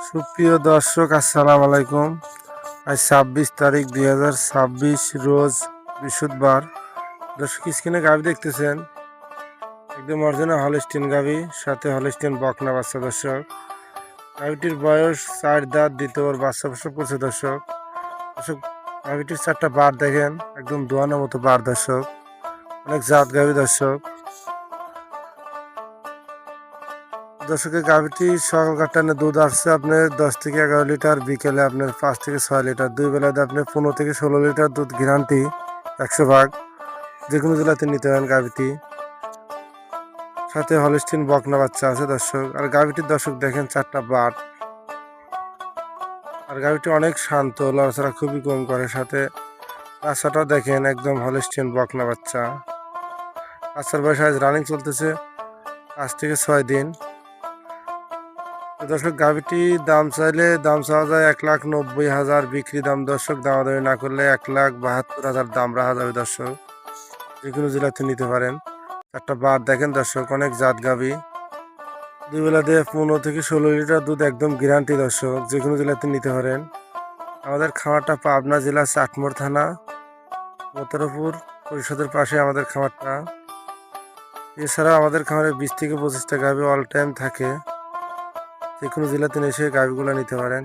সুপ্রিয় দর্শক, আসসালামু আলাইকুম। আজ 26 তারিখ 2026 রোজ বৃহস্পতিবার। দর্শক, স্ক্রিনে গাভী দেখতেছেন, একদম অরিজিনাল হলস্টিন গাভী, সাথে হলস্টিন বকনা বাচ্চা। দর্শক, গাভীটির বয়স 4 দাঁত, দ্বিতীয়বার বাচ্চা প্রসব করছে। দর্শক দর্শক গাভীটির 4টা বার দেখেন, একদম দোয়ানোর মতো বার। দর্শক, অনেক জাত গাভী। দর্শকের গাভীটি সকাল টানে দুধ আসছে আপনার 10 থেকে 11 লিটার, বিকেলে আপনার 5 থেকে 6 লিটার, দুই বেলাতে আপনার 15 থেকে 16 লিটার দুধ গ্যারান্টি 100%। যে কোনো জেলাতে নিতে পারেন গাভীটি। সাথে হলস্টিন বকনা বাচ্চা আছে। দর্শক, আর গাভীটির দর্শক দেখেন 4টা বাট। আর গাভীটি অনেক শান্ত, লড়াচড়া খুবই কম করে। সাথে বাচ্চাটাও দেখেন, একদম হলস্টিন বকনা বাচ্চা। বাচ্চার বয়স আজ রানিং চলতেছে 5 থেকে 6 দিন। দর্শক, গাভীটি দাম চাইলে দাম চাওয়া যায় 1,90,000, বিক্রি দাম দর্শক দামাদামি না করলে 1,72,000 দাম রাখা যাবে। দর্শক, যে কোনো জেলাতে নিতে পারেন। 4টা বার দেখেন দর্শক, অনেক জাত গাভী। দুই বেলা দিয়ে 15 থেকে 16 লিটার দুধ একদম গ্যারান্টি। দর্শক, যে কোনো জেলাতে নিতে পারেন। আমাদের খামারটা পাবনা জেলা চাটমোড় থানা, মতরপুর পরিষদের পাশে আমাদের খামারটা। এছাড়া আমাদের খামারে 20 থেকে 25টা গাভী অল টাইম থাকে। যে কোনো জেলাতে এসে গাভীগুলো নিতে পারেন।